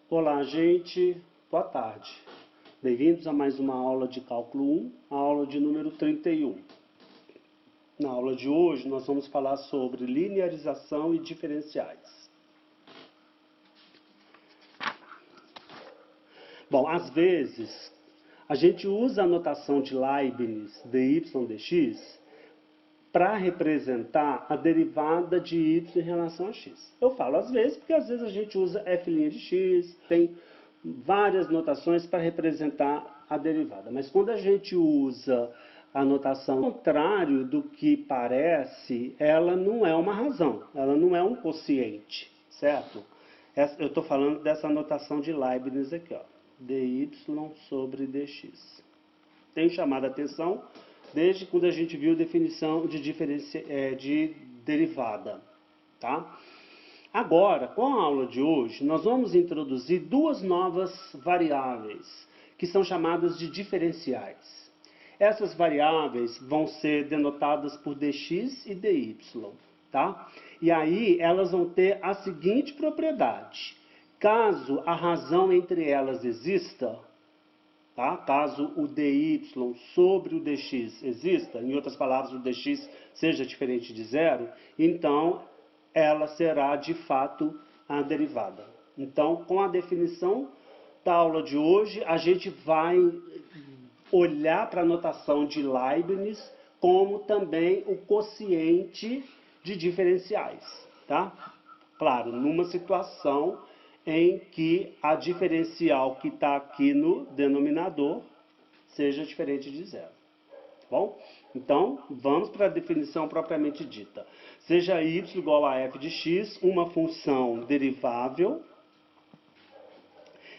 Olá, gente. Boa tarde. Bem-vindos a mais uma aula de Cálculo 1, a aula de número 31. Na aula de hoje, nós vamos falar sobre linearização e diferenciais. Bom, às vezes, a gente usa a notação de Leibniz, dy dx, para representar a derivada de y em relação a x. Eu falo às vezes, porque às vezes a gente usa f' de x, tem várias notações para representar a derivada. Mas quando a gente usa a notação ao contrário do que parece, ela não é uma razão, ela não é um quociente, certo? Eu estou falando dessa notação de Leibniz aqui, ó, dy sobre dx. Tem chamado a atenção desde quando a gente viu a definição de derivada, tá? Agora, com a aula de hoje, nós vamos introduzir duas novas variáveis, que são chamadas de diferenciais. Essas variáveis vão ser denotadas por dx e dy, tá? E aí elas vão ter a seguinte propriedade: caso a razão entre elas exista, tá? Caso o dy sobre o dx exista, em outras palavras, o dx seja diferente de zero, então ela será de fato a derivada. Então, com a definição da aula de hoje, a gente vai olhar para a notação de Leibniz como também o quociente de diferenciais, tá? Claro, numa situação em que a diferencial que está aqui no denominador seja diferente de zero. Bom? Então, vamos para a definição propriamente dita. Seja y igual a f de x, uma função derivável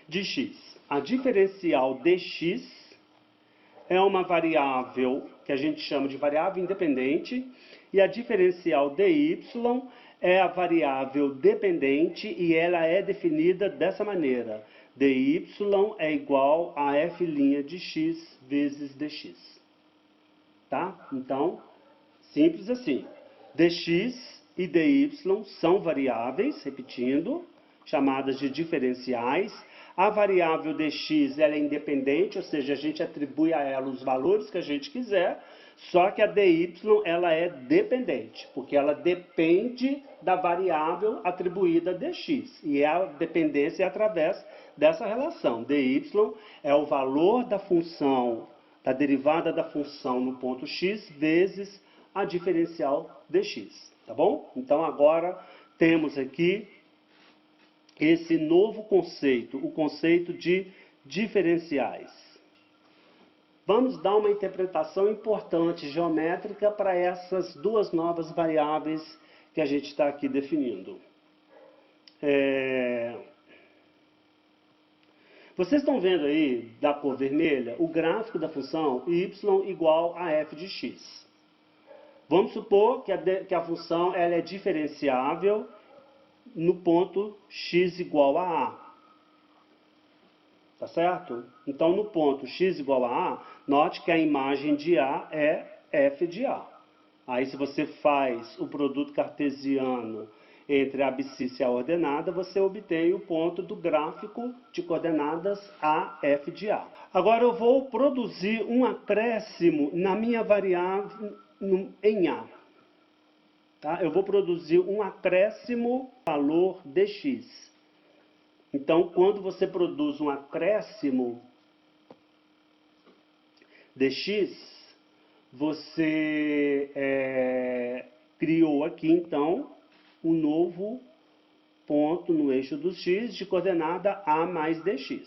de x. A diferencial dx é uma variável que a gente chama de variável independente, e a diferencial dy é a variável dependente e ela é definida dessa maneira: dy é igual a f' de x vezes dx. Tá? Então, simples assim. dx e dy são variáveis, repetindo, chamadas de diferenciais. A variável dx ela é independente, ou seja, a gente atribui a ela os valores que a gente quiser, só que a dy ela é dependente, porque ela depende da variável atribuída a dx. E a dependência é através dessa relação. dy é o valor da função, da derivada da função no ponto x, vezes a diferencial dx. Tá bom? Então agora temos aqui esse novo conceito, o conceito de diferenciais. Vamos dar uma interpretação importante geométrica para essas duas novas variáveis que a gente está aqui definindo. Vocês estão vendo aí, da cor vermelha, o gráfico da função y igual a f de x. Vamos supor que a função ela é diferenciável no ponto x igual a a. Tá certo? Então, no ponto x igual a a, note que a imagem de a é f de a. Aí, se você faz o produto cartesiano entre a abscissa e a ordenada, você obtém o ponto do gráfico de coordenadas a, f de a. Agora, eu vou produzir um acréscimo na minha variável em a. Tá? Eu vou produzir um acréscimo valor dx. Então, quando você produz um acréscimo dx, você criou aqui, então, um novo ponto no eixo do x de coordenada a mais dx.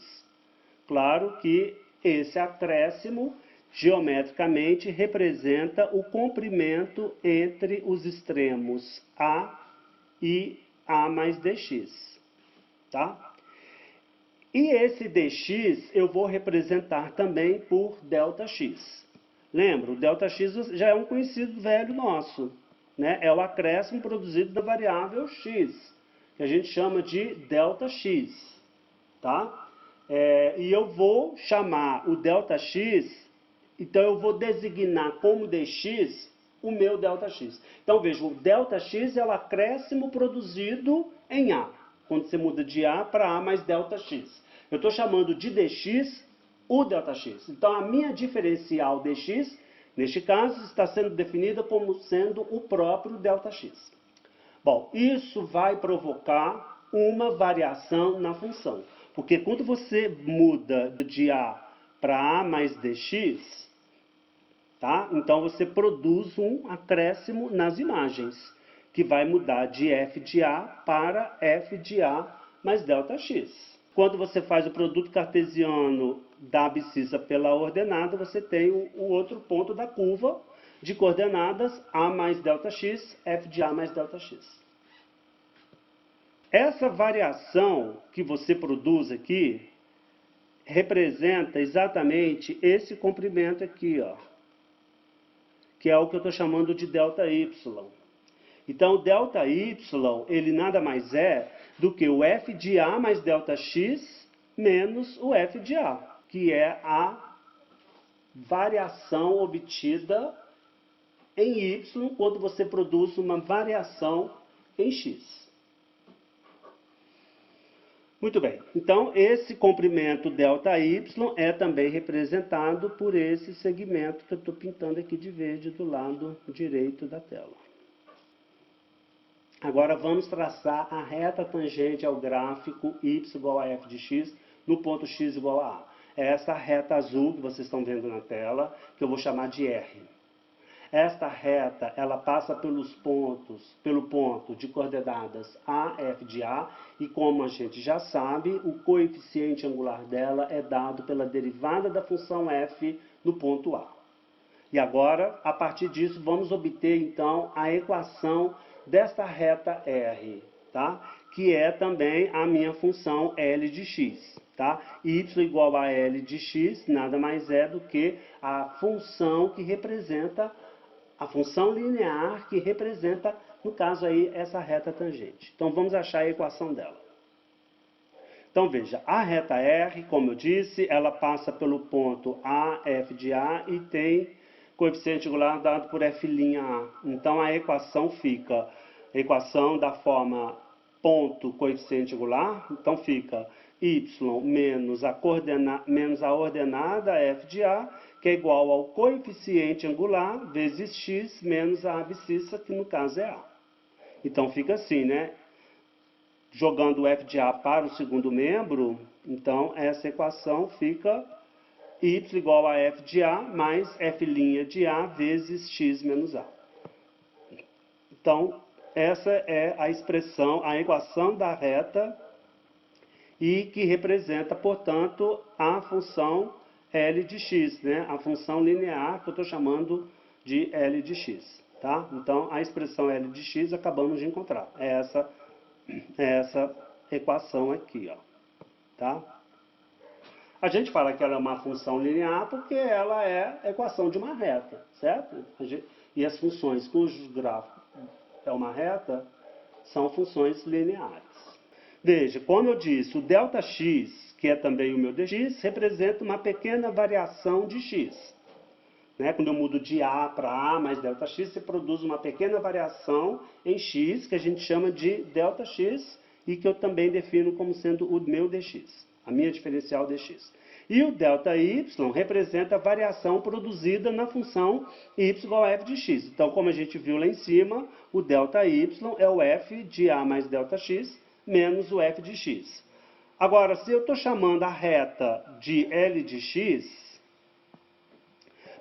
Claro que esse acréscimo, geometricamente, representa o comprimento entre os extremos a e a mais dx. Tá? E esse dx eu vou representar também por ΔX. Lembra, o ΔX já é um conhecido velho nosso, né? É o acréscimo produzido da variável x, que a gente chama de ΔX. Tá? E eu vou chamar o ΔX, então eu vou designar como dx o meu ΔX. Então veja, o ΔX é o acréscimo produzido em A. quando você muda de A para A mais delta x. Eu estou chamando de dx o delta x. Então, a minha diferencial dx, neste caso, está sendo definida como sendo o próprio delta x. Bom, isso vai provocar uma variação na função. Porque quando você muda de A para A mais dx, tá? Então você produz um acréscimo nas imagens, que vai mudar de f de A para f de A mais delta x. Quando você faz o produto cartesiano da abscissa pela ordenada, você tem o outro ponto da curva de coordenadas A mais delta x, f de A mais delta x. Essa variação que você produz aqui representa exatamente esse comprimento aqui, ó, que é o que eu estou chamando de ΔY. Então, o ΔY, ele nada mais é do que o f de A mais ΔX menos o f de A, que é a variação obtida em Y quando você produz uma variação em X. Muito bem, então esse comprimento ΔY é também representado por esse segmento que eu estou pintando aqui de verde do lado direito da tela. Agora vamos traçar a reta tangente ao gráfico y igual a f de x no ponto x igual a A. É essa reta azul que vocês estão vendo na tela, que eu vou chamar de R. Esta reta, ela passa pelo ponto de coordenadas A, F de A, e como a gente já sabe, o coeficiente angular dela é dado pela derivada da função F no ponto A. E agora, a partir disso, vamos obter, então, a equação desta reta R, tá? Que é também a minha função L de x. Tá? Y igual a L de x nada mais é do que a função que representa a função linear que representa, no caso aí, essa reta tangente. Então, vamos achar a equação dela. Então, veja, a reta R, como eu disse, ela passa pelo ponto A, F de A e tem coeficiente angular dado por F'A. Então, a equação fica, a equação da forma ponto coeficiente angular, então fica y menos a ordenada F de A, que é igual ao coeficiente angular vezes x menos a abscissa, que no caso é A. Então fica assim, né? Jogando o F de A para o segundo membro, então essa equação fica y igual a F de A mais F' de A vezes x menos A. Então, essa é a expressão, a equação da reta e que representa, portanto, a função L de x, né? A função linear que eu estou chamando de L de x. Tá? Então, a expressão L de x acabamos de encontrar. É essa equação aqui. Ó. Tá? A gente fala que ela é uma função linear porque ela é a equação de uma reta, certo? E as funções cujo gráfico é uma reta são funções lineares. Veja, como eu disse, o ΔX, que é também o meu dx, representa uma pequena variação de x. Né? Quando eu mudo de A para A mais ΔX, você produz uma pequena variação em x, que a gente chama de ΔX, e que eu também defino como sendo o meu dx, a minha diferencial dx. E o ΔY representa a variação produzida na função y igual a f de x. Então, como a gente viu lá em cima, o ΔY é o f de A mais ΔX menos o f de x. Agora, se eu estou chamando a reta de L de x,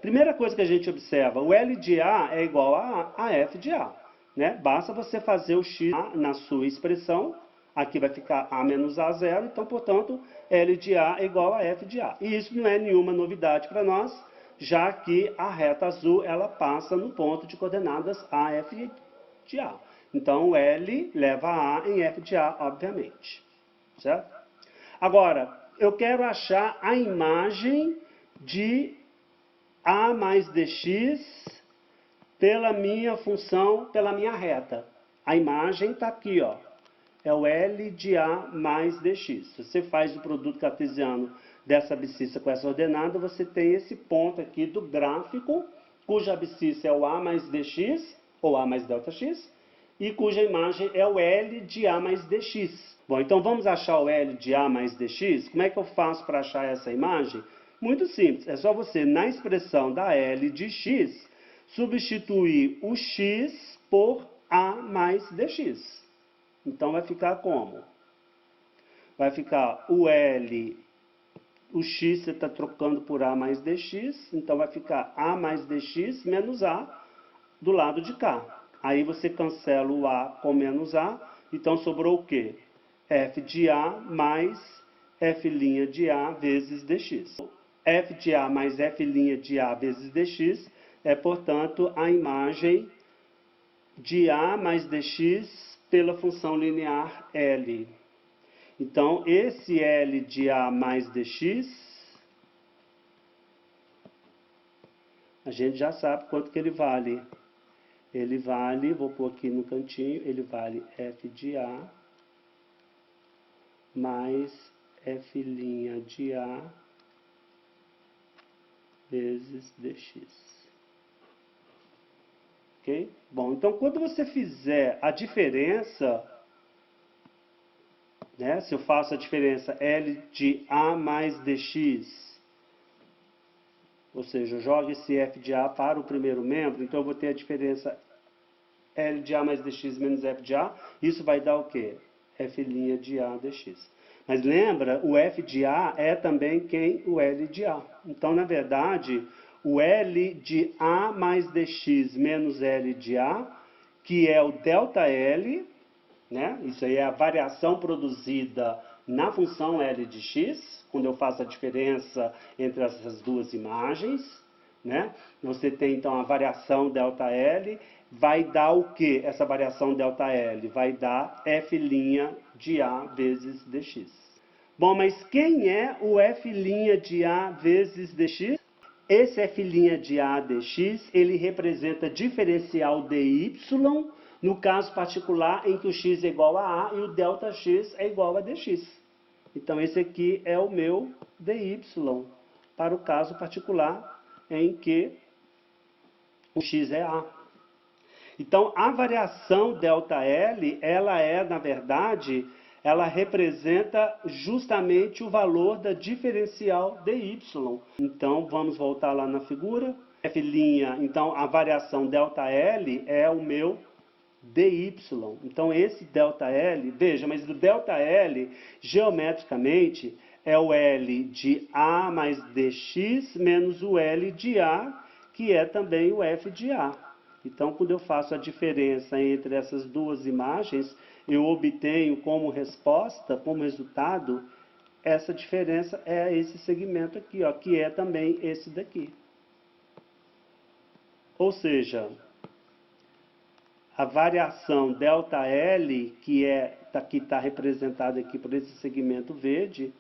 primeira coisa que a gente observa, o L de A é igual a f de A. Né? Basta você fazer o x na sua expressão, aqui vai ficar A menos A0, então, portanto, L de A é igual a F de A. E isso não é nenhuma novidade para nós, já que a reta azul, ela passa no ponto de coordenadas A, F de A. Então, L leva a A em F de A, obviamente. Certo? Agora, eu quero achar a imagem de A mais dx pela minha função, pela minha reta. A imagem está aqui, ó. É o L de A mais dx. Se você faz o produto cartesiano dessa abscissa com essa ordenada, você tem esse ponto aqui do gráfico, cuja abscissa é o A mais dx, ou A mais ΔX, e cuja imagem é o L de A mais dx. Bom, então vamos achar o L de A mais dx? Como é que eu faço para achar essa imagem? Muito simples, é só você, na expressão da L de x, substituir o x por A mais dx. Então vai ficar como? Vai ficar o L, o x você está trocando por A mais dx, então vai ficar A mais dx menos A do lado de cá. Aí você cancela o A com menos A, então sobrou o quê? F de A mais F' de A vezes dx. F de A mais F' de A vezes dx é, portanto, a imagem de A mais dx pela função linear L. Então, esse L de A mais dx, a gente já sabe quanto que ele vale. Ele vale, vou pôr aqui no cantinho, ele vale F de A mais F' de A vezes dx. Ok? Bom, então quando você fizer a diferença, né, se eu faço a diferença L de A mais dx, ou seja, eu jogo esse F de A para o primeiro membro, então eu vou ter a diferença L de A mais dx menos F de A, isso vai dar o quê? F' de A dx. Mas lembra, o F de A é também quem? O L de A. Então, na verdade, o L de A mais dx menos L de A, que é o ΔL, né? Isso aí é a variação produzida na função L de x, quando eu faço a diferença entre essas duas imagens, né? Você tem então a variação ΔL, vai dar o que essa variação ΔL? Vai dar F' de A vezes dx. Bom, mas quem é o F' de A vezes dx? Esse F' de A dx, ele representa diferencial dy, no caso particular em que o x é igual a A e o ΔX é igual a dx. Então, esse aqui é o meu dy, para o caso particular em que o x é A. Então, a variação ΔL, ela é, na verdade, ela representa justamente o valor da diferencial dy. Então, vamos voltar lá na figura. F', então, a variação ΔL é o meu dy. Então, esse ΔL, veja, mas o ΔL, geometricamente, é o L de A mais dx menos o L de A, que é também o F de A. Então, quando eu faço a diferença entre essas duas imagens, eu obtenho como resposta, como resultado, essa diferença é esse segmento aqui, ó, que é também esse daqui. Ou seja, a variação ΔL, que está representada aqui por esse segmento verde,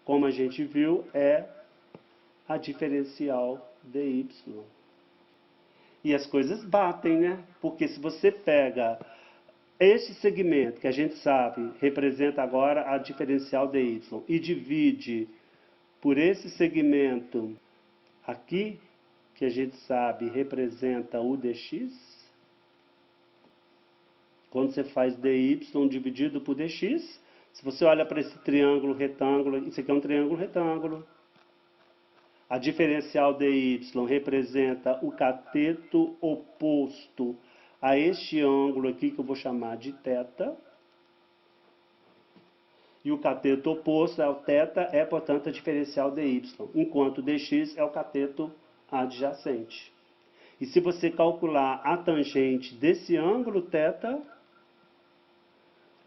como a gente viu, é a diferencial dy. E as coisas batem, né? Porque se você pega este segmento, que a gente sabe, representa agora a diferencial dy, e divide por esse segmento aqui, que a gente sabe representa o dx, quando você faz dy dividido por dx, se você olha para esse triângulo retângulo, isso aqui é um triângulo retângulo. A diferencial dy representa o cateto oposto a este ângulo aqui, que eu vou chamar de θ. E o cateto oposto ao θ é, portanto, a diferencial dy, enquanto dx é o cateto adjacente. E se você calcular a tangente desse ângulo θ,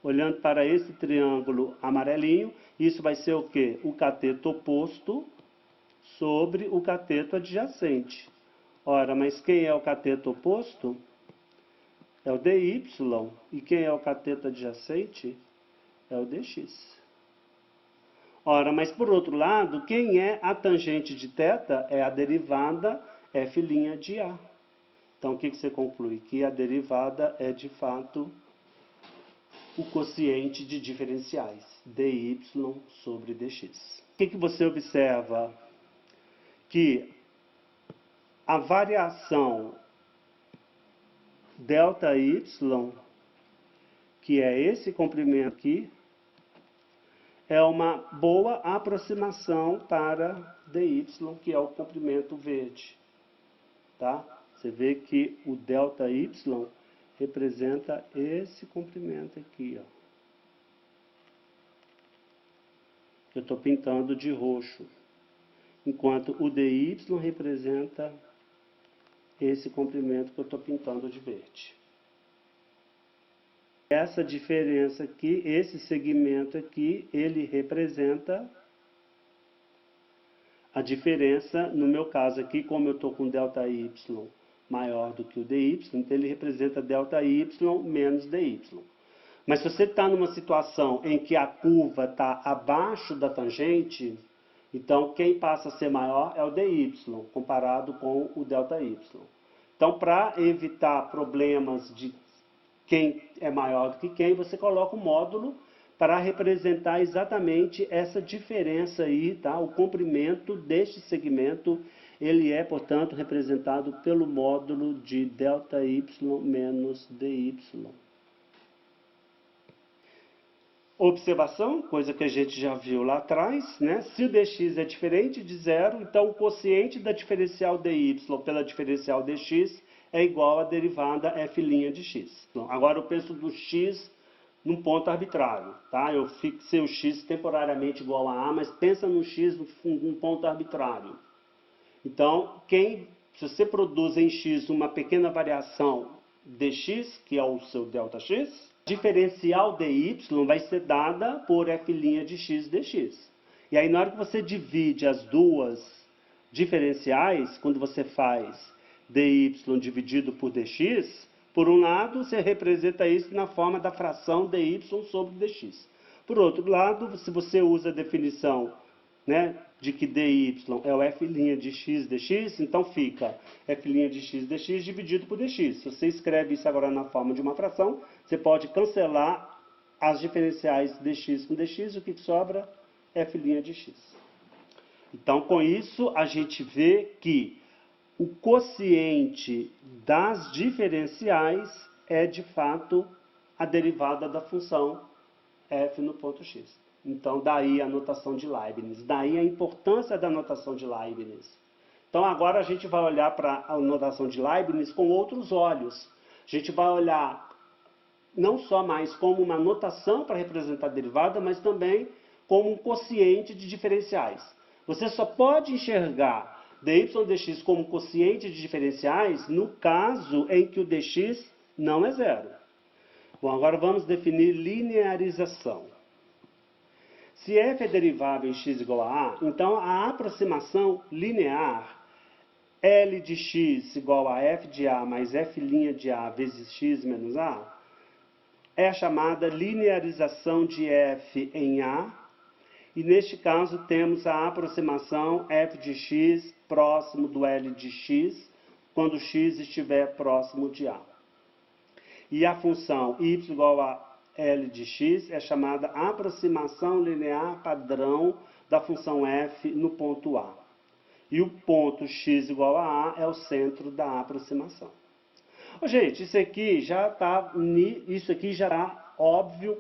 olhando para esse triângulo amarelinho, isso vai ser o quê? O cateto oposto sobre o cateto adjacente. Ora, mas quem é o cateto oposto? É o dy. E quem é o cateto adjacente? É o dx. Ora, mas por outro lado, quem é a tangente de θ? É a derivada F' de A. Então, o que você conclui? Que a derivada é, de fato, o quociente de diferenciais, dy sobre dx. O que você observa? Que a variação ΔY que é esse comprimento aqui, é uma boa aproximação para dy, que é o comprimento verde. Tá? Você vê que o ΔY representa esse comprimento aqui, ó. Eu estou pintando de roxo, enquanto o dy representa esse comprimento que eu estou pintando de verde. Essa diferença aqui, esse segmento aqui, ele representa a diferença, no meu caso aqui, como eu estou com ΔY maior do que o dy, então ele representa ΔY menos dy. Mas se você está numa situação em que a curva está abaixo da tangente, então quem passa a ser maior é o dy, comparado com o ΔY. Então, para evitar problemas de quem é maior do que quem, você coloca um módulo para representar exatamente essa diferença aí, tá? O comprimento deste segmento, ele é, portanto, representado pelo módulo de ΔY menos dy. Observação, coisa que a gente já viu lá atrás, né? Se o dx é diferente de zero, então o quociente da diferencial dy pela diferencial dx é igual à derivada f' de x. Então, agora eu penso do x num ponto arbitrário, tá? Eu fixei o x temporariamente igual a a, mas pensa no x num ponto arbitrário. Então, se você produz em x uma pequena variação dx, que é o seu ΔX, diferencial dy vai ser dada por f' de x dx. E aí, na hora que você divide as duas diferenciais, quando você faz dy dividido por dx, por um lado, você representa isso na forma da fração dy sobre dx. Por outro lado, se você usa a definição, né, de que dy é o f' de x dx, então fica f' de x dx dividido por dx. Se você escreve isso agora na forma de uma fração, você pode cancelar as diferenciais dx com dx, o que sobra é f' de x. Então, com isso, a gente vê que o quociente das diferenciais é, de fato, a derivada da função f no ponto x. Então, daí a notação de Leibniz. Daí a importância da notação de Leibniz. Então, agora a gente vai olhar para a notação de Leibniz com outros olhos. A gente vai olhar não só mais como uma notação para representar a derivada, mas também como um quociente de diferenciais. Você só pode enxergar dy dx como quociente de diferenciais no caso em que o dx não é zero. Bom, agora vamos definir linearização. Se f é derivável em x igual a a, então a aproximação linear L de x igual a f de a mais f' de a vezes x menos a é a chamada linearização de f em a, e neste caso temos a aproximação f de x próximo do L de x, quando x estiver próximo de a. E a função y igual a L de x é chamada aproximação linear padrão da função f no ponto A. E o ponto x igual a A é o centro da aproximação. Gente, isso aqui já está óbvio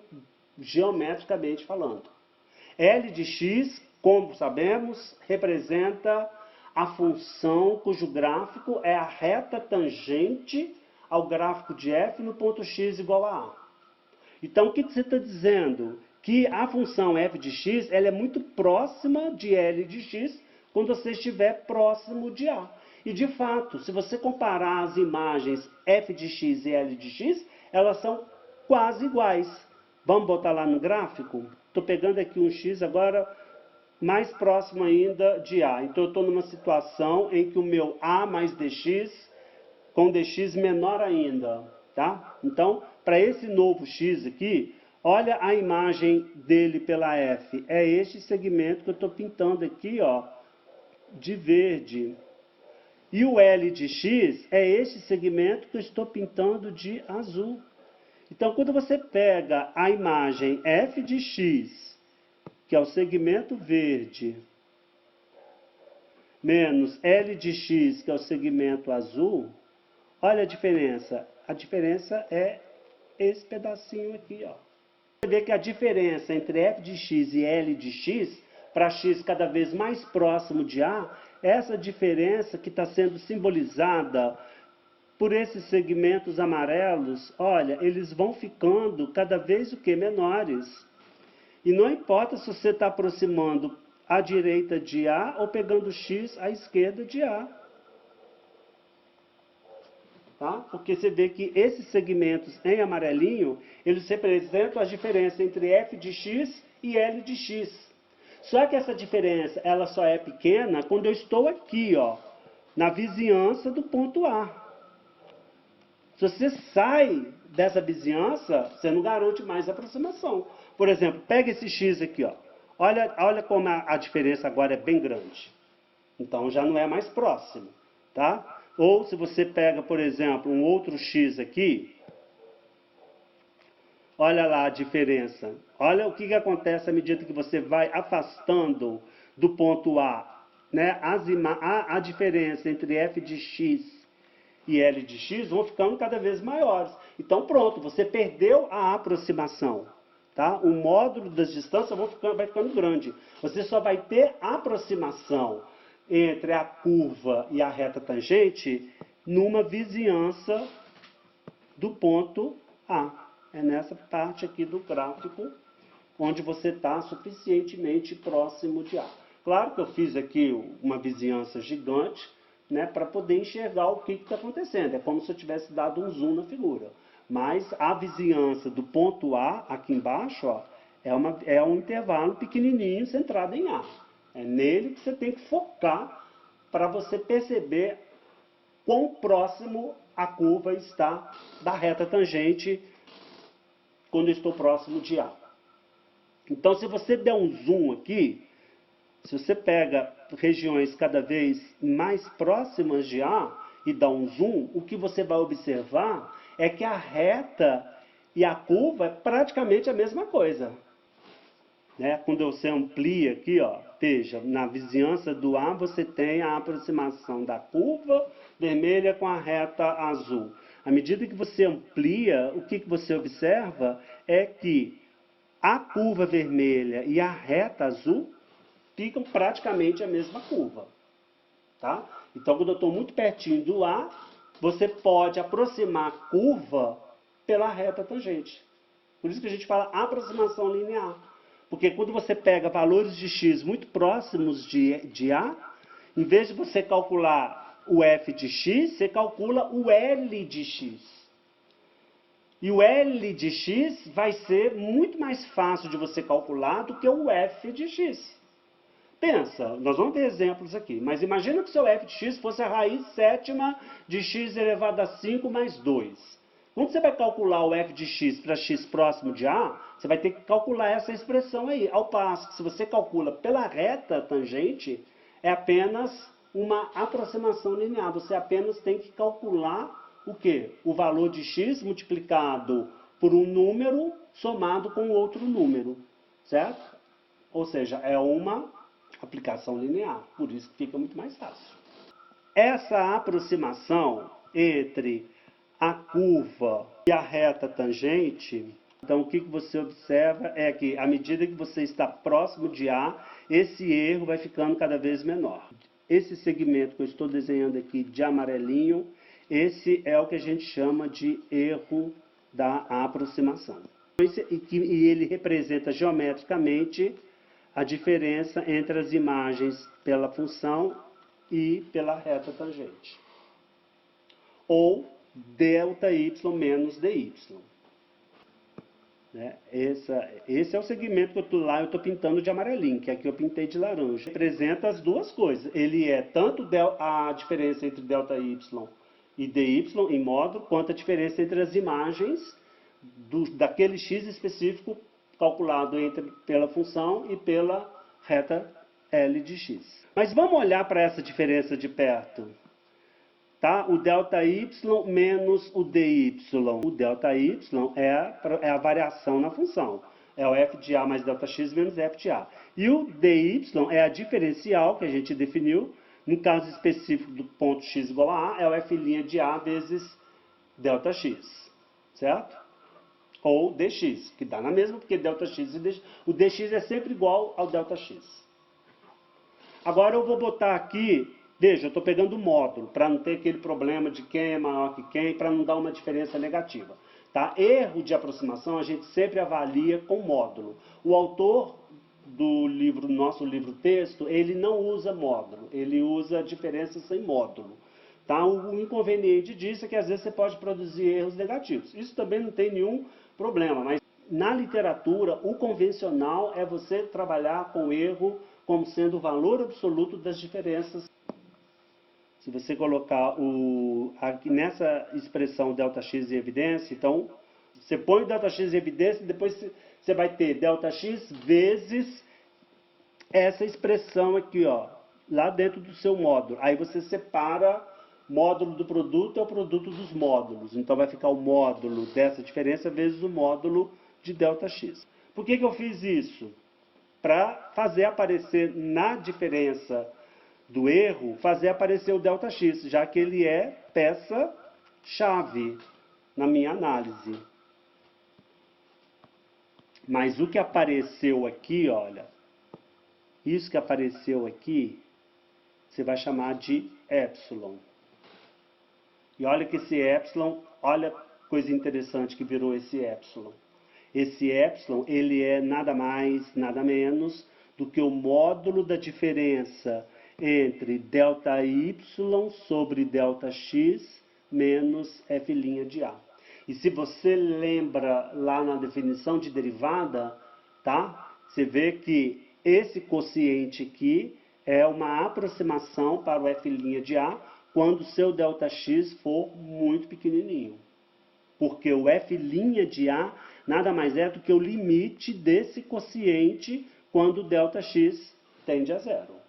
geometricamente falando. L de x, como sabemos, representa a função cujo gráfico é a reta tangente ao gráfico de f no ponto x igual a a. Então, o que você está dizendo? Que a função f de x ela é muito próxima de L de x quando você estiver próximo de a. E, de fato, se você comparar as imagens f de x e L de x, elas são quase iguais. Vamos botar lá no gráfico? Estou pegando aqui um x agora mais próximo ainda de a. Então, eu estou numa situação em que o meu a mais dx com dx menor ainda. Tá? Então, para esse novo x aqui, olha a imagem dele pela f. É este segmento que eu estou pintando aqui, ó, de verde. E o L de x é este segmento que eu estou pintando de azul. Então, quando você pega a imagem f de x, que é o segmento verde, menos L de x, que é o segmento azul, olha a diferença. A diferença é esse pedacinho aqui, ó. Você vê que a diferença entre f de x e L de x, para x cada vez mais próximo de A, essa diferença que está sendo simbolizada por esses segmentos amarelos, olha, eles vão ficando cada vez o que? Menores. E não importa se você está aproximando à direita de A ou pegando x à esquerda de A. Tá? Porque você vê que esses segmentos em amarelinho, eles representam a diferença entre f de x e L de x. Só que essa diferença, ela só é pequena quando eu estou aqui, ó, na vizinhança do ponto A. Se você sai dessa vizinhança, você não garante mais aproximação. Por exemplo, pega esse x aqui, ó. Olha como a diferença agora é bem grande. Então já não é mais próximo, tá? Ou se você pega, por exemplo, um outro x aqui, olha lá a diferença. Olha o que acontece à medida que você vai afastando do ponto A, né? A diferença entre f de x e L de x vão ficando cada vez maiores. Então pronto, você perdeu a aproximação. Tá? O módulo das distâncias vai ficando grande. Você só vai ter aproximação entre a curva e a reta tangente numa vizinhança do ponto A. É nessa parte aqui do gráfico onde você está suficientemente próximo de A. Claro que eu fiz aqui uma vizinhança gigante, né, para poder enxergar o que está acontecendo. É como se eu tivesse dado um zoom na figura. Mas a vizinhança do ponto A, aqui embaixo, ó, é um intervalo pequenininho centrado em A. É nele que você tem que focar para você perceber quão próximo a curva está da reta tangente quando eu estou próximo de A. Então, se você der um zoom aqui, se você pega regiões cada vez mais próximas de A e dá um zoom, o que você vai observar é que a reta e a curva é praticamente a mesma coisa. Né? Quando você amplia aqui, ó, veja, na vizinhança do A você tem a aproximação da curva vermelha com a reta azul. À medida que você amplia, o que você observa é que a curva vermelha e a reta azul ficam praticamente a mesma curva. Tá? Então, quando eu estou muito pertinho do A, você pode aproximar a curva pela reta tangente. Por isso que a gente fala aproximação linear. Porque quando você pega valores de x muito próximos de A, em vez de você calcular o f de x, você calcula o L de x. E o L de x vai ser muito mais fácil de você calcular do que o f de x. Pensa, nós vamos ter exemplos aqui, mas imagina que o seu f de x fosse a raiz sétima de x elevado a 5 mais 2. Quando você vai calcular o f de x para x próximo de A, você vai ter que calcular essa expressão aí. Ao passo que se você calcula pela reta tangente, é apenas uma aproximação linear. Você apenas tem que calcular o quê? O valor de x multiplicado por um número somado com outro número, certo? Ou seja, é uma aplicação linear, por isso que fica muito mais fácil. Essa aproximação entre a curva e a reta tangente, então o que você observa é que à medida que você está próximo de A, esse erro vai ficando cada vez menor. Esse segmento que eu estou desenhando aqui de amarelinho, esse é o que a gente chama de erro da aproximação. E ele representa geometricamente a diferença entre as imagens pela função e pela reta tangente. Ou ΔY menos dy. Né? Esse é o segmento que eu estou pintando de amarelinho, que aqui eu pintei de laranja. Representa as duas coisas. Ele é tanto a diferença entre ΔY e dy em módulo, quanto a diferença entre as imagens daquele x específico calculado pela função e pela reta L de x. Mas vamos olhar para essa diferença de perto. Tá? O ΔY menos o dy. O ΔY é a variação na função. É o f de A mais Δx menos f de A. E o dy é a diferencial que a gente definiu. No caso específico do ponto x igual a A, é o f' de A vezes Δx. Certo? ou dx, que dá na mesma, porque ΔX e dx, o dx é sempre igual ao ΔX. Agora eu vou botar aqui, veja, eu estou pegando o módulo, para não ter aquele problema de quem é maior que quem, para não dar uma diferença negativa. Tá? Erro de aproximação a gente sempre avalia com módulo. O autor do livro, nosso livro-texto, ele não usa módulo, ele usa diferença sem módulo. Tá? O inconveniente disso é que às vezes você pode produzir erros negativos. Isso também não tem nenhum problema, mas na literatura, o convencional é você trabalhar com erro como sendo o valor absoluto das diferenças. Se você colocar aqui nessa expressão ΔX em evidência, então você põe o ΔX em evidência e depois você vai ter ΔX vezes essa expressão aqui, ó, lá dentro do seu módulo. Aí você separa módulo do produto é o produto dos módulos. Então vai ficar o módulo dessa diferença vezes o módulo de ΔX. Por que eu fiz isso? Para fazer aparecer na diferença do erro, fazer aparecer o ΔX, já que ele é peça-chave na minha análise. Mas o que apareceu aqui, olha, isso que apareceu aqui, você vai chamar de epsilon. E olha que esse epsilon, olha a coisa interessante que virou esse epsilon. Esse epsilon, ele é nada mais, nada menos do que o módulo da diferença entre ΔY sobre ΔX menos F' de A. E se você lembra lá na definição de derivada, tá? Você vê que esse quociente aqui é uma aproximação para o F' de A quando o seu ΔX for muito pequenininho. Porque o F' de A nada mais é do que o limite desse quociente quando o ΔX tende a zero.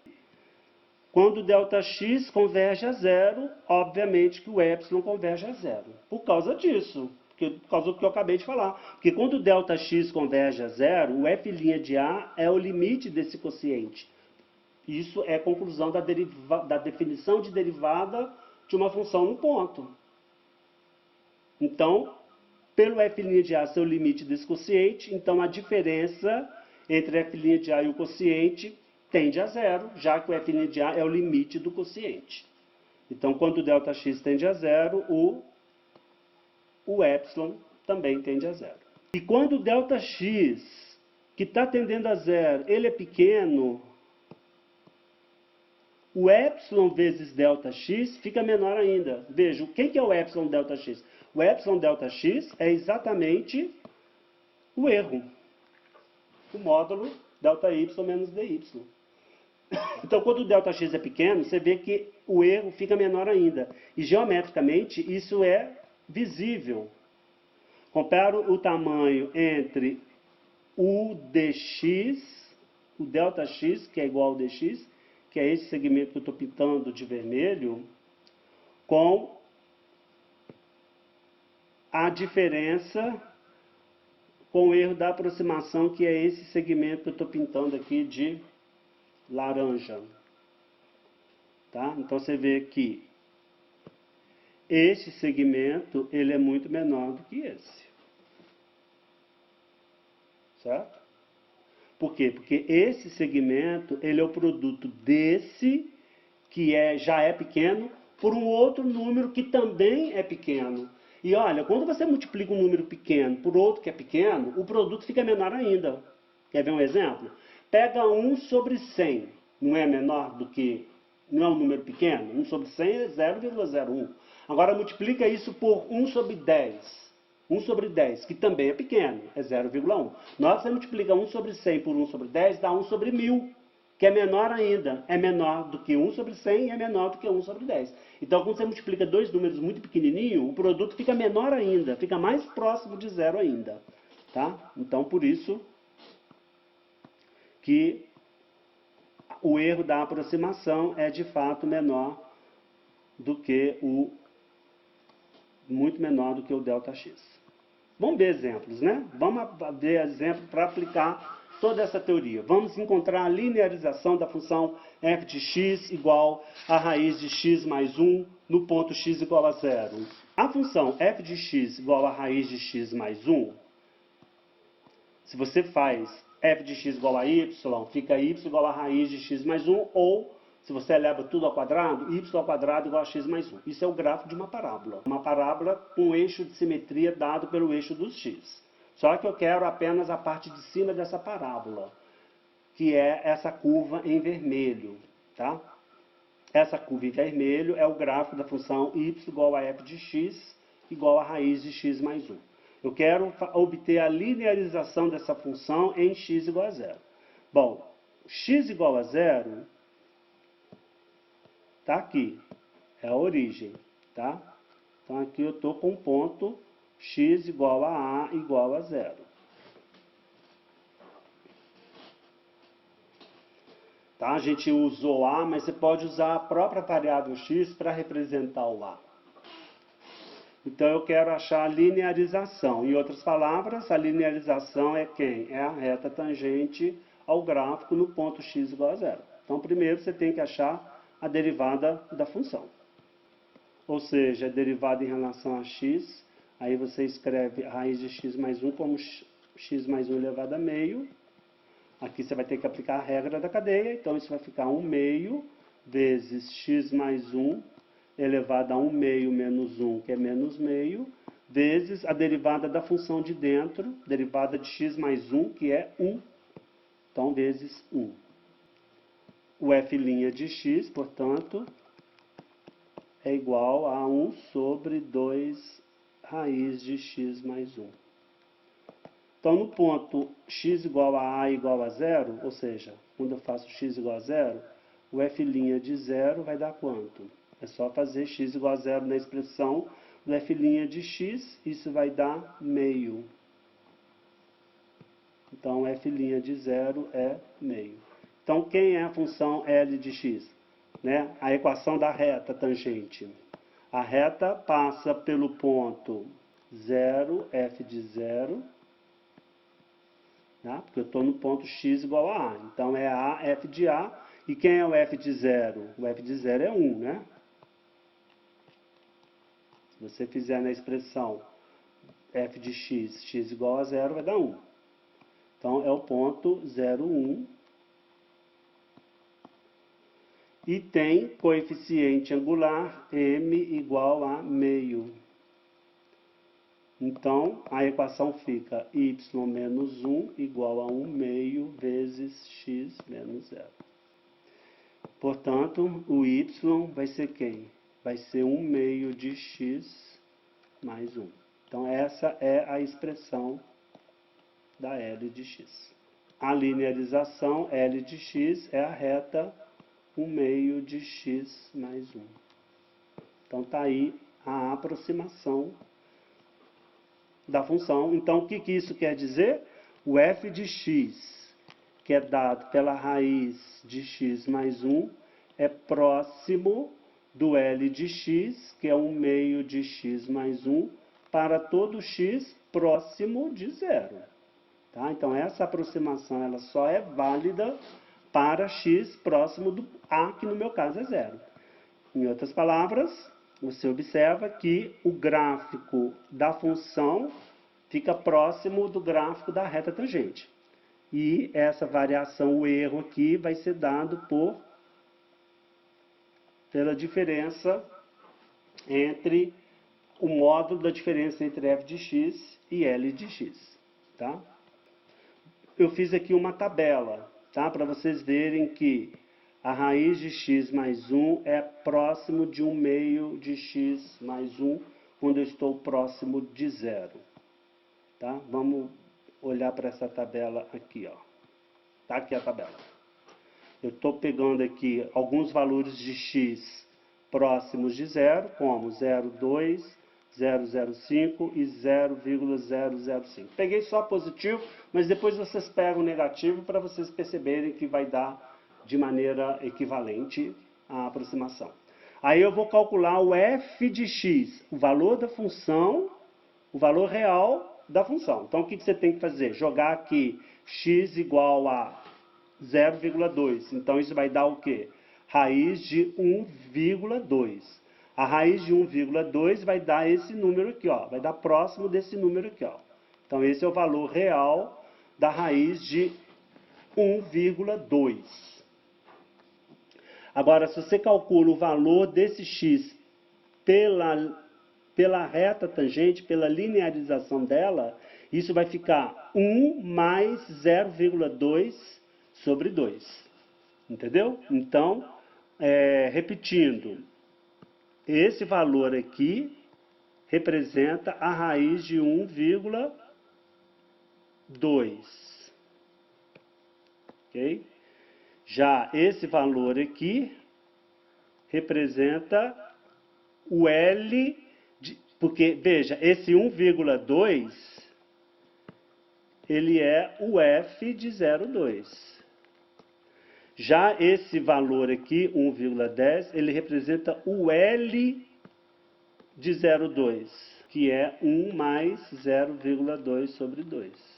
Quando o ΔX converge a zero, obviamente que o epsilon converge a zero. Por causa disso, por causa do que eu acabei de falar. Porque quando o ΔX converge a zero, o F' de A é o limite desse quociente. Isso é conclusão da definição de derivada de uma função no ponto. Então, pelo F' de A ser o limite desse quociente, então a diferença entre F' de A e o quociente tende a zero, já que o F' de A é o limite do quociente. Então, quando o ΔX tende a zero, o epsilon também tende a zero. E quando o ΔX, que está tendendo a zero, ele é pequeno, o epsilon vezes ΔX fica menor ainda. Veja, o que é o epsilon ΔX? O epsilon ΔX é exatamente o erro. O módulo ΔY menos DY. Então, quando o ΔX é pequeno, você vê que o erro fica menor ainda. E geometricamente, isso é visível. Comparo o tamanho entre o dx, o ΔX, que é igual ao dx, que é esse segmento que eu estou pintando de vermelho, com a diferença com o erro da aproximação, que é esse segmento que eu estou pintando aqui de laranja. Tá? Então você vê que este segmento ele é muito menor do que esse. Certo? Por quê? Porque esse segmento ele é o produto desse, que já é pequeno, por um outro número que também é pequeno. E olha, quando você multiplica um número pequeno por outro que é pequeno, o produto fica menor ainda. Quer ver um exemplo? Pega 1 sobre 100, não é menor do que, não é um número pequeno? 1 sobre 100 é 0,01. Agora multiplica isso por 1 sobre 10. 1 sobre 10, que também é pequeno, é 0,1. Na hora que você multiplica 1 sobre 100 por 1 sobre 10, dá 1 sobre 1000, que é menor ainda. É menor do que 1 sobre 100 e é menor do que 1 sobre 10. Então, quando você multiplica dois números muito pequenininhos, o produto fica menor ainda, fica mais próximo de zero ainda. Tá? Então, por isso que o erro da aproximação é, de fato, menor do que muito menor do que o ΔX. Vamos ver exemplos, né? Vamos ver exemplos para aplicar toda essa teoria. Vamos encontrar a linearização da função f de x igual a raiz de x mais 1 no ponto x igual a 0. A função f de x igual a raiz de x mais 1, Se você faz f de x igual a y, fica y igual a raiz de x mais 1, ou se você eleva tudo ao quadrado, y ao quadrado igual a x mais 1. Isso é o grafo de uma parábola. Uma parábola com um eixo de simetria dado pelo eixo dos x. Só que eu quero apenas a parte de cima dessa parábola, que é essa curva em vermelho, tá? Essa curva em vermelho é o gráfico da função y igual a f de x igual a raiz de x mais 1. Eu quero obter a linearização dessa função em x igual a 0. Bom, x igual a 0 está aqui, é a origem, tá? Então aqui eu estou com um ponto x igual a igual a 0. Tá? A gente usou A, mas você pode usar a própria variável x para representar o A. Então eu quero achar a linearização. Em outras palavras, a linearização é quem? É a reta tangente ao gráfico no ponto x igual a 0. Então primeiro você tem que achar a derivada da função. Ou seja, a derivada em relação a x, aí você escreve a raiz de x mais 1 como x mais 1 elevado a meio. Aqui você vai ter que aplicar a regra da cadeia, então isso vai ficar 1 meio vezes x mais 1 elevado a 1 meio menos 1, que é menos meio, vezes a derivada da função de dentro, derivada de x mais 1, que é 1. Então, vezes 1. O f' de x, portanto, é igual a 1 sobre 2 raiz de x mais 1. Então, no ponto x igual a igual a 0, ou seja, quando eu faço x igual a 0, o f' de 0 vai dar quanto? É só fazer x igual a 0 na expressão do f' de x, isso vai dar meio. Então, f' de 0 é meio. Então, quem é a função L de x? Né? A equação da reta tangente. A reta passa pelo ponto 0, f de 0, tá? Porque eu estou no ponto x igual a A. Então, é A, f de A. E quem é o f de 0? O f de 0 é 1, né? Se você fizer na expressão f de x, x igual a 0, vai dar 1. Então, é o ponto 0, 1. E tem coeficiente angular m igual a meio. Então, a equação fica y menos 1 igual a 1 meio vezes x menos 0. Portanto, o y vai ser quem? Vai ser 1 meio de x mais 1. Então, essa é a expressão da L de x. A linearização L de x é a reta 1 meio de x mais 1. Então, está aí a aproximação da função. Então, o que isso quer dizer? O f de x, que é dado pela raiz de x mais 1, é próximo do L de x, que é 1 meio de x mais 1, para todo x próximo de 0. Tá? Então, essa aproximação ela só é válida para x próximo do A, que no meu caso é 0. Em outras palavras, você observa que o gráfico da função fica próximo do gráfico da reta tangente. E essa variação, o erro aqui, vai ser dado pela diferença entre o módulo da diferença entre f de x e L de x. Tá? Eu fiz aqui uma tabela, tá? Para vocês verem que a raiz de x mais 1 é próximo de 1 meio de x mais 1, quando eu estou próximo de 0. Tá? Vamos olhar para essa tabela aqui. Ó. Tá aqui a tabela. Eu estou pegando aqui alguns valores de x próximos de 0, como 0,2, 0,05 e 0,005. Peguei só positivo, mas depois vocês pegam o negativo para vocês perceberem que vai dar de maneira equivalente à aproximação. Aí eu vou calcular o f de x, o valor da função, o valor real da função. Então, o que você tem que fazer? Jogar aqui x igual a 0,2. Então, isso vai dar o quê? Raiz de 1,2. A raiz de 1,2 vai dar esse número aqui, ó. Vai dar próximo desse número aqui, ó. Então, esse é o valor real da raiz de 1,2. Agora, se você calcula o valor desse x pela reta tangente, pela linearização dela, isso vai ficar 1 mais 0,2 sobre 2. Entendeu? Então, repetindo, esse valor aqui representa a raiz de 1,2. Ok? Já esse valor aqui representa o L, porque, veja, esse 1,2, ele é o F de 0,2. Já esse valor aqui, 1,10, ele representa o L de 0,2, que é 1 mais 0,2 sobre 2.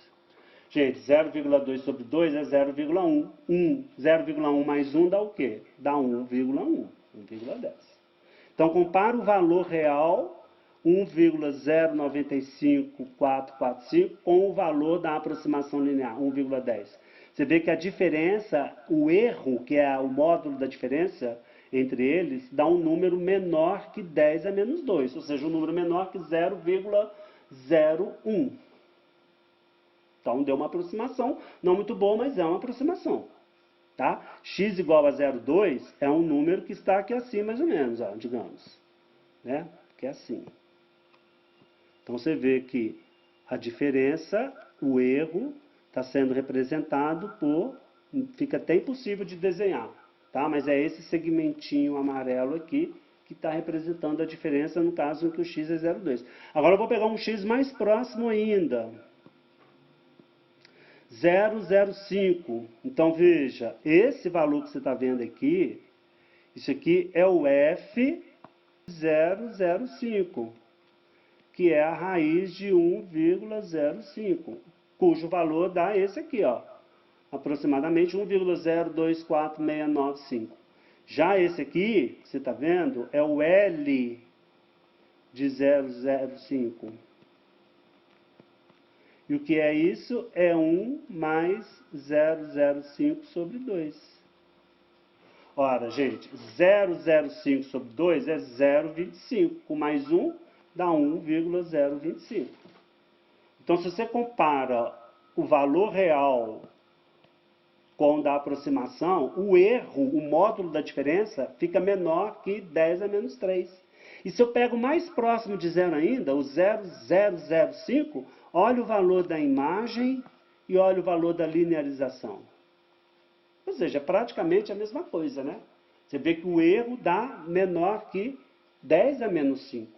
Gente, 0,2 sobre 2 é 0,1. 0,1 mais 1 dá o quê? Dá 1,1, 1,10. Então, compara o valor real, 1,095445, com o valor da aproximação linear, 1,10. Você vê que a diferença, o erro, que é o módulo da diferença entre eles, dá um número menor que 10 a menos 2, ou seja, um número menor que 0,01. Então, deu uma aproximação, não muito boa, mas é uma aproximação. Tá? X igual a 0,2 é um número que está aqui assim, mais ou menos, ó, digamos. Né? Que é assim. Então, você vê que a diferença, o erro, está sendo representado por... Fica até impossível de desenhar. Tá? Mas é esse segmentinho amarelo aqui que está representando a diferença no caso em que o x é 0,2. Agora eu vou pegar um x mais próximo ainda. 0,05. Então, veja, esse valor que você está vendo aqui, isso aqui é o F 0,05, que é a raiz de 1,05, cujo valor dá esse aqui, ó, aproximadamente 1,024695. Já esse aqui, que você está vendo, é o L de 0,05. E o que é isso? É 1 mais 0,05 sobre 2. Ora, gente, 0,05 sobre 2 é 0,25. Com mais 1, dá 1,025. Então, se você compara o valor real com o da aproximação, o erro, o módulo da diferença, fica menor que 10 a menos 3. E se eu pego mais próximo de zero ainda, o 0,005, olha o valor da imagem e olha o valor da linearização. Ou seja, é praticamente a mesma coisa, né? Você vê que o erro dá menor que 10 a menos 5.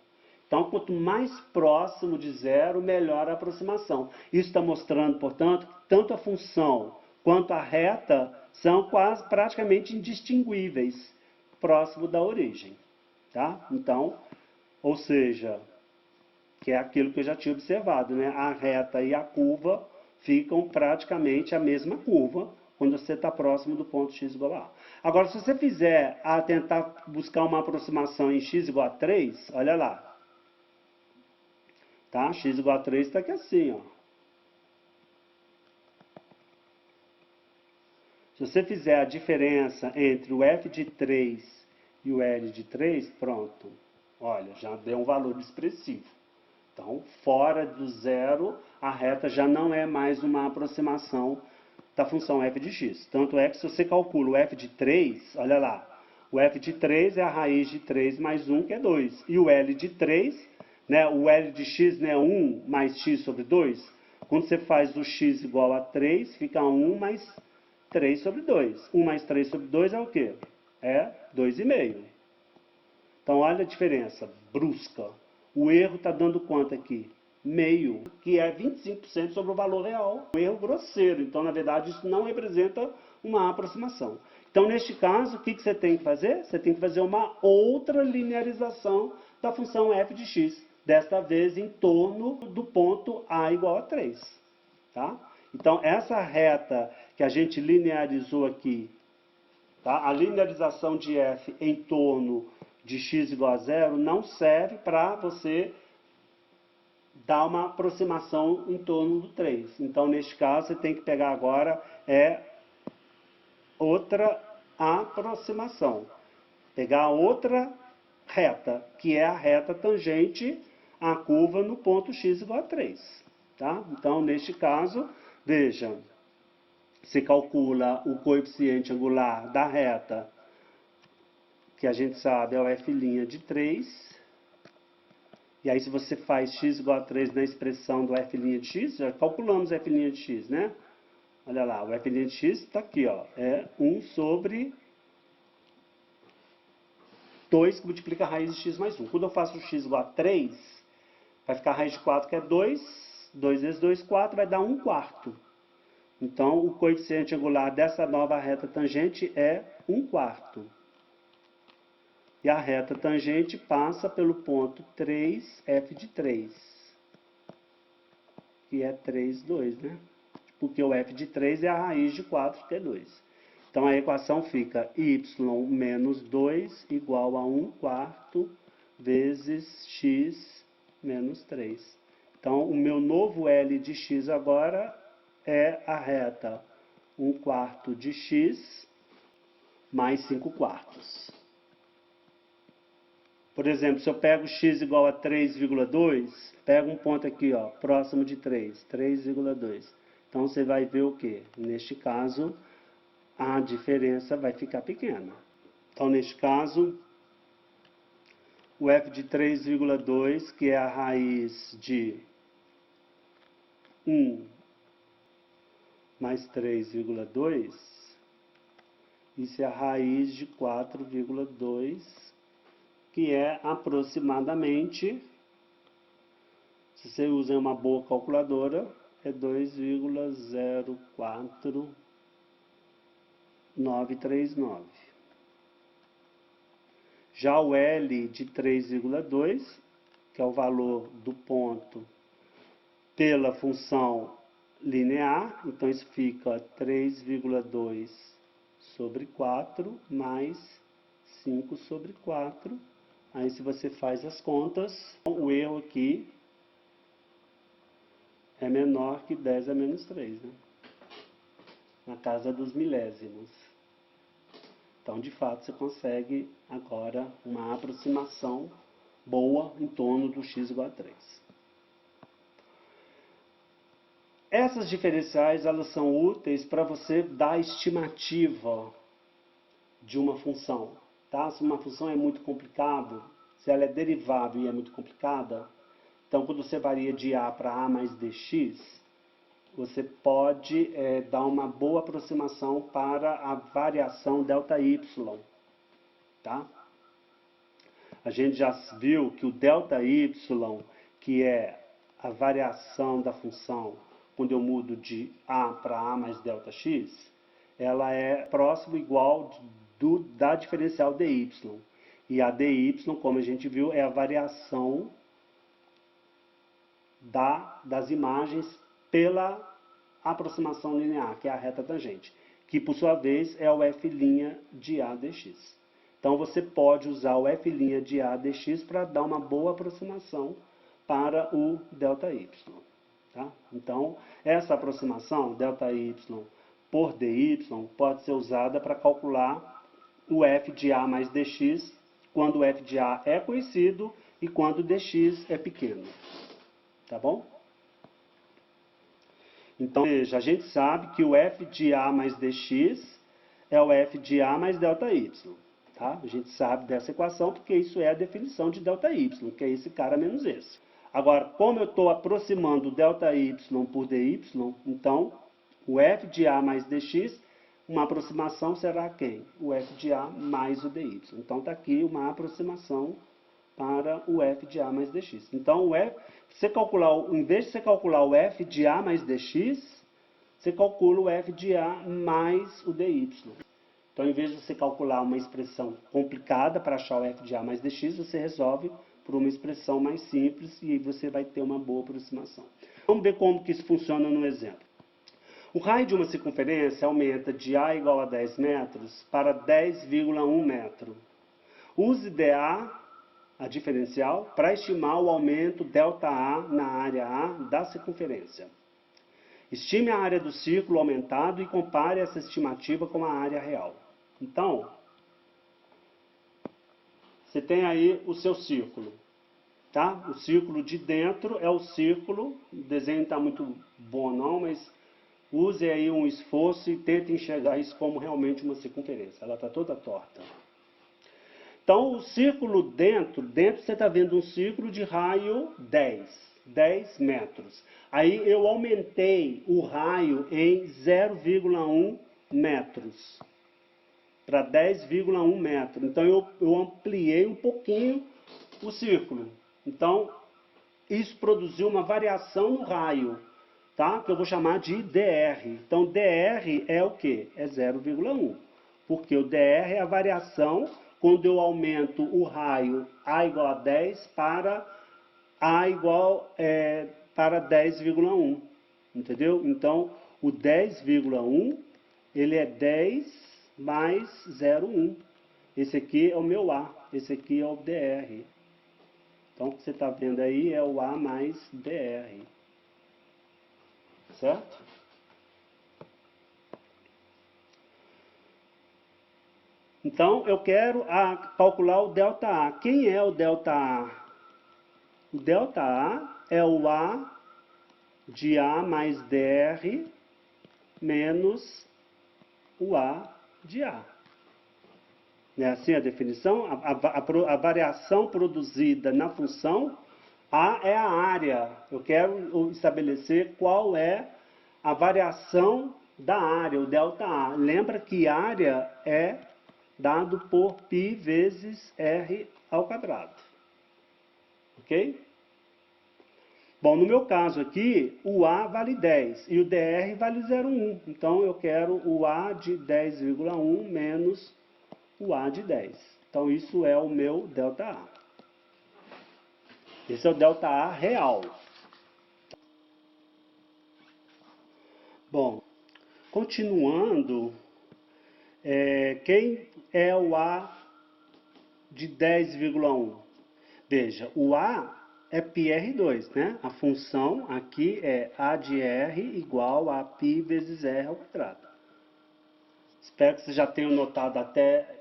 Então, quanto mais próximo de zero, melhor a aproximação. Isso está mostrando, portanto, que tanto a função quanto a reta são quase praticamente indistinguíveis próximo da origem. Tá? Então, ou seja, que é aquilo que eu já tinha observado, né? A reta e a curva ficam praticamente a mesma curva quando você está próximo do ponto x igual a A. Agora, se você fizer tentar buscar uma aproximação em x igual a 3, olha lá. Tá? X igual a 3 está aqui assim, ó. Se você fizer a diferença entre o f de 3 e o L de 3, pronto. Olha, já deu um valor expressivo. Então, fora do zero, a reta já não é mais uma aproximação da função f de x. Tanto é que se você calcula o f de 3, olha lá, o f de 3 é a raiz de 3 mais 1, que é 2. E o L de 3, né, o L de x, né, 1 mais x sobre 2. Quando você faz o x igual a 3, fica 1 mais 3 sobre 2. 1 mais 3 sobre 2 é o quê? É 2,5. Então, olha a diferença brusca. O erro está dando quanto aqui? Meio, que é 25% sobre o valor real. Um erro grosseiro. Então, na verdade, isso não representa uma aproximação. Então, neste caso, o que você tem que fazer? Você tem que fazer uma outra linearização da função f de x. Desta vez, em torno do ponto A igual a 3. Tá? Então, essa reta que a gente linearizou aqui, tá? A linearização de f em torno de x igual a zero não serve para você dá uma aproximação em torno do 3. Então, neste caso, você tem que pegar agora outra aproximação. Pegar outra reta, que é a reta tangente à curva no ponto x igual a 3. Tá? Então, neste caso, veja, você calcula o coeficiente angular da reta, que a gente sabe é o f' de 3. E aí, se você faz x igual a 3 na expressão do f' de x, já calculamos o f' de x, né? Olha lá, o f' de x está aqui, ó, é 1 sobre 2 que multiplica a raiz de x mais 1. Quando eu faço x igual a 3, vai ficar a raiz de 4, que é 2. 2 vezes 2, 4, vai dar 1 quarto. Então, o coeficiente angular dessa nova reta tangente é 1 quarto. E a reta tangente passa pelo ponto 3, f de 3. Que é 3, 2, né? Porque o f de 3 é a raiz de 4, que é 2. Então, a equação fica y menos 2 igual a 1 quarto vezes x menos 3. Então, o meu novo L de x agora é a reta 1 quarto de x mais 5 quartos. Por exemplo, se eu pego x igual a 3,2, pego um ponto aqui, ó, próximo de 3, 3,2. Então, você vai ver o quê? Neste caso, a diferença vai ficar pequena. Então, neste caso, o f de 3,2, que é a raiz de 1 mais 3,2, isso é a raiz de 4,2, que é aproximadamente, se você usa uma boa calculadora, é 2,04939. Já o L de 3,2, que é o valor do ponto pela função linear, então isso fica 3,2 sobre 4 mais 5 sobre 4. Aí, se você faz as contas, o erro aqui é menor que 10 a menos 3, né? Na casa dos milésimos. Então, de fato, você consegue agora uma aproximação boa em torno do x igual a 3. Essas diferenciais, elas são úteis para você dar a estimativa de uma função. Tá? Se uma função é muito complicada, se ela é derivável e é muito complicada, então quando você varia de a para a mais dx, você pode dar uma boa aproximação para a variação ΔY. Tá? A gente já viu que o ΔY, que é a variação da função quando eu mudo de a para a mais ΔX, ela é próximo igual da diferencial dy. E a dy, como a gente viu, é a variação das imagens pela aproximação linear, que é a reta tangente, que por sua vez é o f' de a dx. Então você pode usar o f' de a dx para dar uma boa aproximação para o ΔY. Tá? Então, essa aproximação, ΔY por dy, pode ser usada para calcular o f de a mais dx, quando o f de a é conhecido e quando dx é pequeno. Tá bom? Então, veja, a gente sabe que o f de a mais dx é o f de a mais ΔY. Tá? A gente sabe dessa equação porque isso é a definição de ΔY, que é esse cara menos esse. Agora, como eu estou aproximando ΔY por dy, então o f de a mais dx, uma aproximação será quem? O f de a mais o dy. Então está aqui uma aproximação para o f de a mais dx. Então, em vez de você calcular o f de a mais dx, você calcula o f de a mais o dy. Então, em vez de você calcular uma expressão complicada para achar o f de a mais dx, você resolve por uma expressão mais simples e aí você vai ter uma boa aproximação. Vamos ver como que isso funciona no exemplo. O raio de uma circunferência aumenta de a igual a 10 metros para 10,1 metro. Use dA a diferencial, para estimar o aumento ΔA na área A da circunferência. Estime a área do círculo aumentado e compare essa estimativa com a área real. Então, você tem aí o seu círculo. Tá? O círculo de dentro é o círculo, o desenho não está muito bom não, mas use aí um esforço e tente enxergar isso como realmente uma circunferência. Ela está toda torta. Então, o círculo dentro você está vendo um círculo de raio 10 metros. Aí eu aumentei o raio em 0,1 metros, para 10,1 metros. Então, eu ampliei um pouquinho o círculo. Então, isso produziu uma variação no raio, tá? Que eu vou chamar de DR. Então, DR é o quê? É 0,1. Porque o DR é a variação quando eu aumento o raio A igual a 10 para A igual para 10,1. Entendeu? Então, o 10,1, ele é 10 mais 0,1. Esse aqui é o meu A. Esse aqui é o DR. Então, o que você está vendo aí é o A mais DR. Certo? Então, eu quero calcular o ΔA. Quem é o ΔA? O ΔA é o A de A mais DR menos o A de A. Não é assim a definição? A variação produzida na função A é a área. Eu quero estabelecer qual é a variação da área, o ΔA. Lembra que área é dado por π vezes r ao quadrado. Ok? Bom, no meu caso aqui, o A vale 10 e o DR vale 0,1. Então, eu quero o A de 10,1 menos o A de 10. Então, isso é o meu ΔA. Esse é o ΔA real. Bom, continuando, quem é o A de 10,1? Veja, o A é πr2, né? A função aqui é A de R igual a π vezes R ao quadrado. Espero que vocês já tenham notado até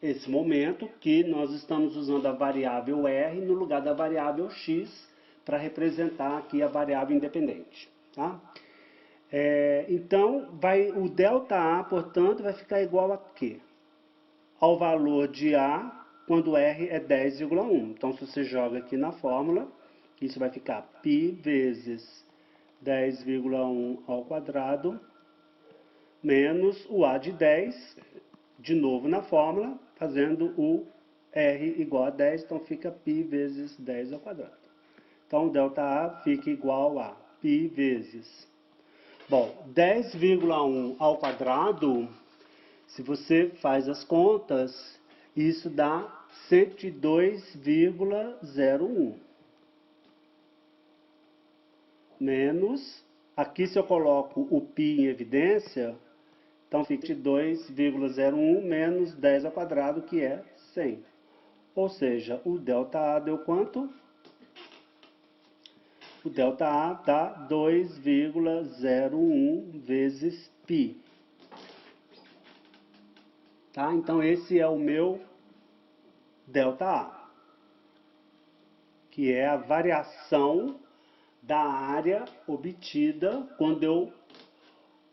esse momento que nós estamos usando a variável R no lugar da variável X para representar aqui a variável independente. Tá? Então, o ΔA, portanto, vai ficar igual a quê? Ao valor de A quando R é 10,1. Então, se você joga aqui na fórmula, isso vai ficar π vezes 10,1 ao quadrado menos o A de 10, de novo na fórmula, fazendo o R igual a 10, então fica π vezes 10 ao quadrado. Então, o ΔA fica igual a π vezes... Bom, 10,1 ao quadrado, se você faz as contas, isso dá 102,01. Menos, aqui se eu coloco o π em evidência, então fica 2,01 menos 10 ao quadrado, que é 100. Ou seja, o ΔA deu quanto? O ΔA dá 2,01 vezes π. Tá? Então, esse é o meu ΔA, que é a variação da área obtida quando eu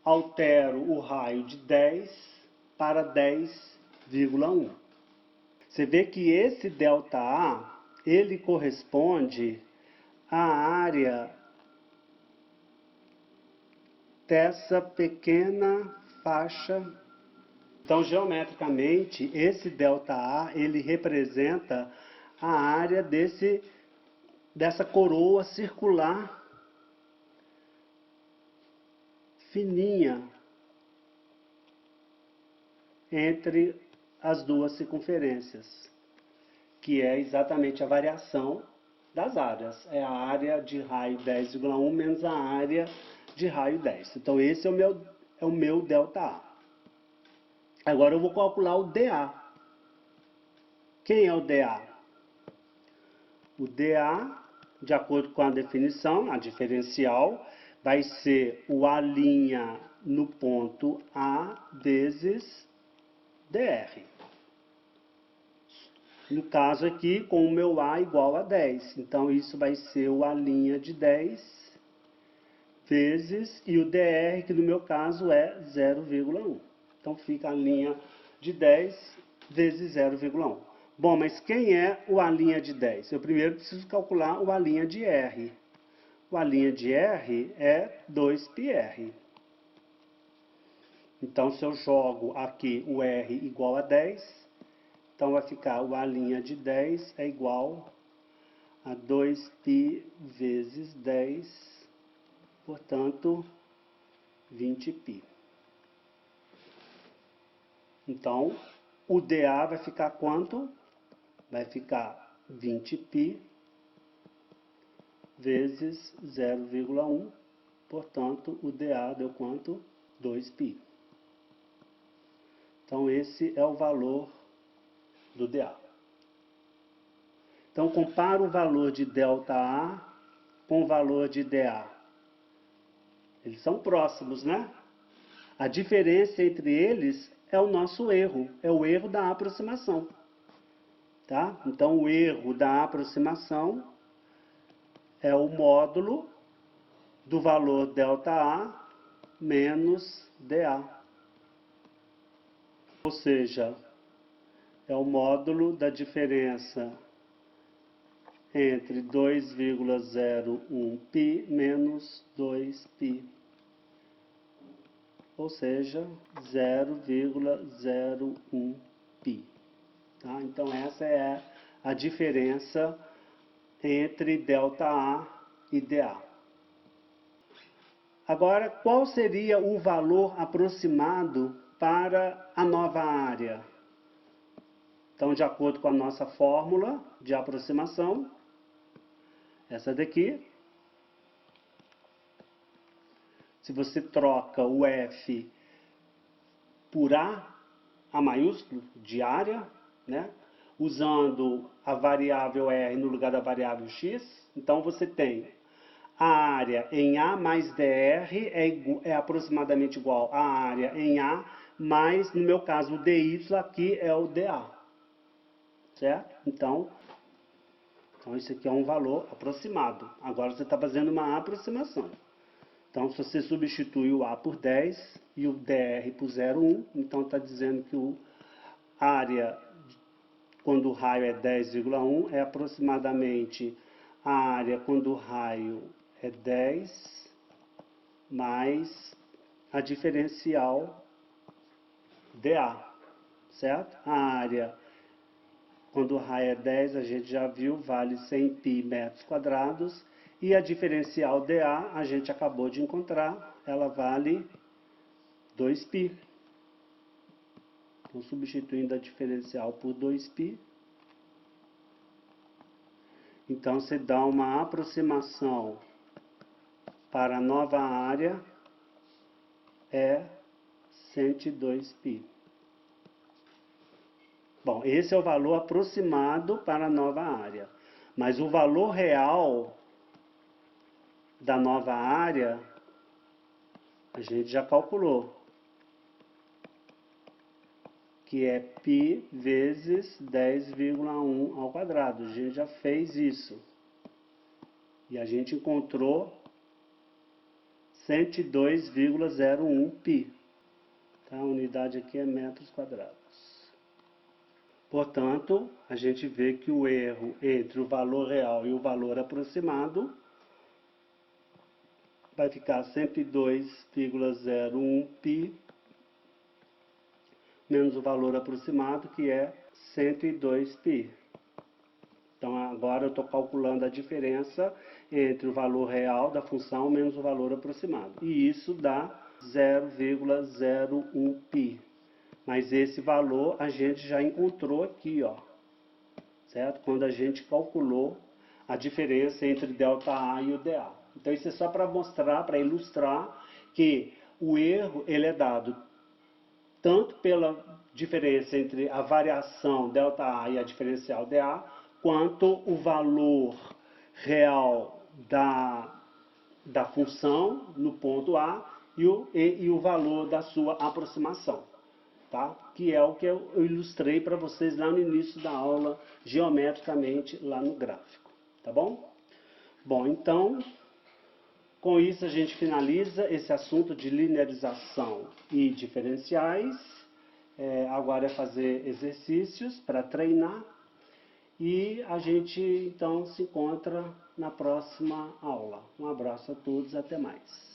altero o raio de 10 para 10,1. Você vê que esse ΔA, ele corresponde à área dessa pequena faixa. Então, geometricamente, esse ΔA, ele representa a área dessa coroa circular fininha entre as duas circunferências, que é exatamente a variação das áreas. É a área de raio 10,1 menos a área de raio 10. Então, esse é o meu ΔA. Agora, eu vou calcular o DA. Quem é o DA? O dA, de acordo com a definição, a diferencial, vai ser o A' no ponto A vezes dr. No caso aqui, com o meu A igual a 10. Então, isso vai ser o A' de 10 vezes, e o dr, que no meu caso é 0,1. Então, fica a linha de 10 vezes 0,1. Bom, mas quem é o A' de 10? Eu primeiro preciso calcular o A' de R. O A' de R é 2πr. Então, se eu jogo aqui o R igual a 10, então vai ficar o A' de 10 é igual a 2π vezes 10, portanto, 20π. Então, o dA vai ficar quanto? Vai ficar 20π vezes 0,1, portanto, o dA deu quanto? 2π. Então, esse é o valor do dA. Então, compara o valor de ΔA com o valor de dA. Eles são próximos, né? A diferença entre eles é o nosso erro, é o erro da aproximação. Tá? Então, o erro da aproximação é o módulo do valor ΔA menos dA. Ou seja, é o módulo da diferença entre 2,01π menos 2π. Ou seja, 0,01π. Tá? Então, essa é a diferença entre ΔA e dA. Agora, qual seria o valor aproximado para a nova área? Então, de acordo com a nossa fórmula de aproximação, essa daqui, se você troca o F por A maiúsculo, de área, né? Usando a variável R no lugar da variável X, então você tem a área em A mais dr é aproximadamente igual à área em A, mais, no meu caso, o dy aqui é o dA. Certo? Então, isso aqui é um valor aproximado. Agora você está fazendo uma aproximação. Então, se você substitui o A por 10 e o dr por 0,1, então está dizendo que a área, quando o raio é 10,1, é aproximadamente a área quando o raio é 10 mais a diferencial dA, certo? A área, quando o raio é 10, a gente já viu, vale 100π metros quadrados, e a diferencial dA, a gente acabou de encontrar, ela vale 2π. Então, substituindo a diferencial por 2π, então você dá uma aproximação para a nova área, é 102π. Bom, esse é o valor aproximado para a nova área. Mas o valor real da nova área, a gente já calculou, que é π vezes 10,1 ao quadrado. A gente já fez isso. E a gente encontrou 102,01π. Tá? A unidade aqui é metros quadrados. Portanto, a gente vê que o erro entre o valor real e o valor aproximado vai ficar 102,01π menos o valor aproximado, que é 102π. Então, agora eu estou calculando a diferença entre o valor real da função menos o valor aproximado. E isso dá 0,01π. Mas esse valor a gente já encontrou aqui, ó, certo? Quando a gente calculou a diferença entre ΔA e o dA. Então, isso é só para mostrar, para ilustrar que o erro ele é dado tanto pela diferença entre a variação ΔA e a diferencial dA, quanto o valor real da função no ponto A e o valor da sua aproximação, tá? Que é o que eu ilustrei para vocês lá no início da aula, geometricamente, lá no gráfico, tá bom? Bom, então, com isso a gente finaliza esse assunto de linearização e diferenciais. Agora é fazer exercícios para treinar e a gente então se encontra na próxima aula. Um abraço a todos, até mais.